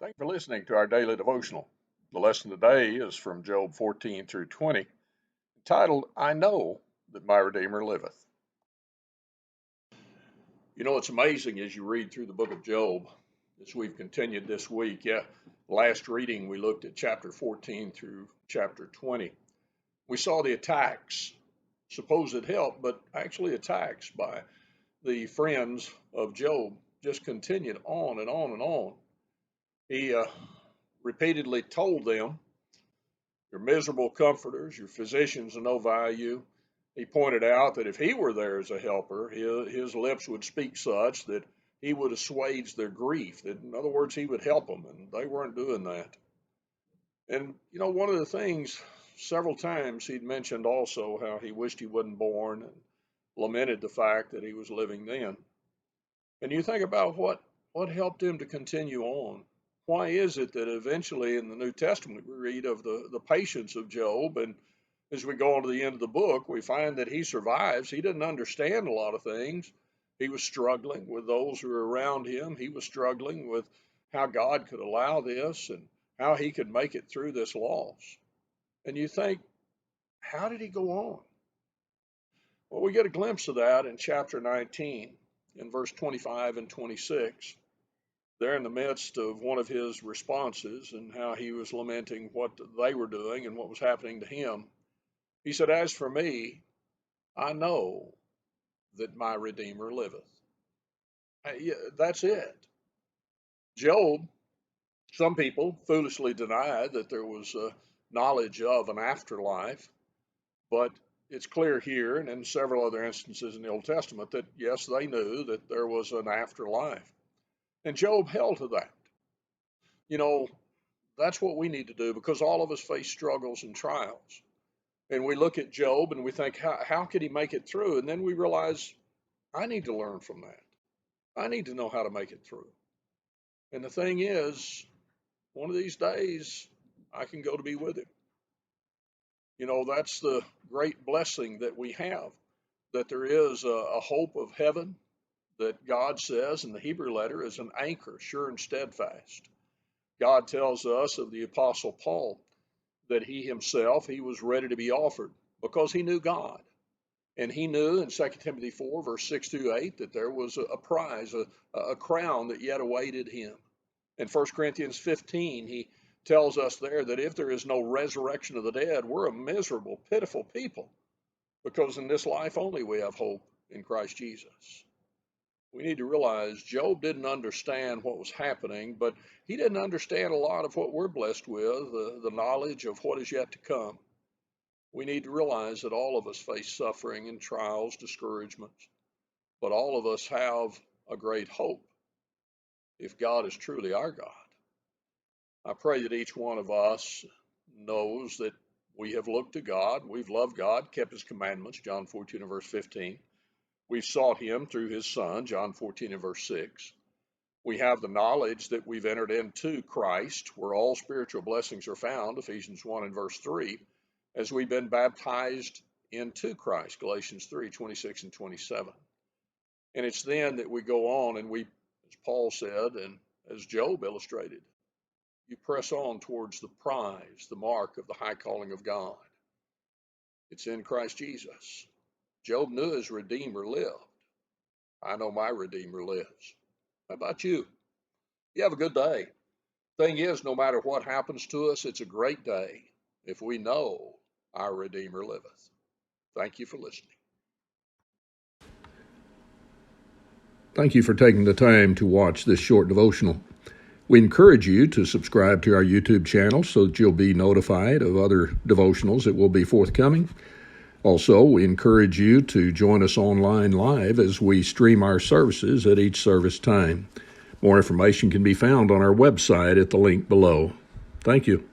Thank you for listening to our daily devotional. The lesson today is from Job 14 through 20, entitled, I Know That My Redeemer Liveth. You know, it's amazing as you read through the book of Job, as we've continued this week. Last reading we looked at chapter 14 through chapter 20. We saw the attacks, supposed help, but actually attacks by the friends of Job just continued on and on and on. He repeatedly told them, "You're miserable comforters, your physicians of no value." He pointed out that if he were there as a helper, his lips would speak such that he would assuage their grief. That, in other words, he would help them, and they weren't doing that. And, you know, one of the things, several times he'd mentioned also how he wished he wasn't born and lamented the fact that he was living then. And you think about what helped him to continue on. Why is it that eventually in the New Testament we read of the patience of Job, and as we go on to the end of the book, we find that he survives. He didn't understand a lot of things. He was struggling with those who were around him. He was struggling with how God could allow this and how he could make it through this loss. And you think, how did he go on? Well, we get a glimpse of that in chapter 19, in verse 25 and 26. There in the midst of one of his responses and how he was lamenting what they were doing and what was happening to him, he said, "As for me, I know that my Redeemer liveth." That's it. Job, some people foolishly deny that there was a knowledge of an afterlife, but it's clear here and in several other instances in the Old Testament that, yes, they knew that there was an afterlife. And Job held to that. You know, that's what we need to do, because all of us face struggles and trials. And we look at Job and we think, how could he make it through? And then we realize, I need to learn from that. I need to know how to make it through. And the thing is, one of these days, I can go to be with him. You know, that's the great blessing that we have, that there is a hope of heaven that God says in the Hebrew letter is an anchor, sure and steadfast. God tells us of the Apostle Paul that he himself, he was ready to be offered because he knew God. And he knew in 2 Timothy 4, verse 6 through 8, that there was a prize, a crown that yet awaited him. In 1 Corinthians 15, he tells us there that if there is no resurrection of the dead, we're a miserable, pitiful people, because in this life only we have hope in Christ Jesus. We need to realize Job didn't understand what was happening, but he didn't understand a lot of what we're blessed with, the knowledge of what is yet to come. We need to realize that all of us face suffering and trials, discouragements, but all of us have a great hope if God is truly our God. I pray that each one of us knows that we have looked to God, we've loved God, kept his commandments, John 14 and verse 15. We've sought him through his Son, John 14 and verse 6. We have the knowledge that we've entered into Christ, where all spiritual blessings are found, Ephesians 1 and verse 3, as we've been baptized into Christ, Galatians 3, 26 and 27. And it's then that we go on and we, as Paul said, and as Job illustrated, you press on towards the prize, the mark of the high calling of God. It's in Christ Jesus. Job knew his Redeemer lived. I know my Redeemer lives. How about you? You have a good day. Thing is, no matter what happens to us, it's a great day if we know our Redeemer liveth. Thank you for listening. Thank you for taking the time to watch this short devotional. We encourage you to subscribe to our YouTube channel so that you'll be notified of other devotionals that will be forthcoming. Also, we encourage you to join us online live as we stream our services at each service time. More information can be found on our website at the link below. Thank you.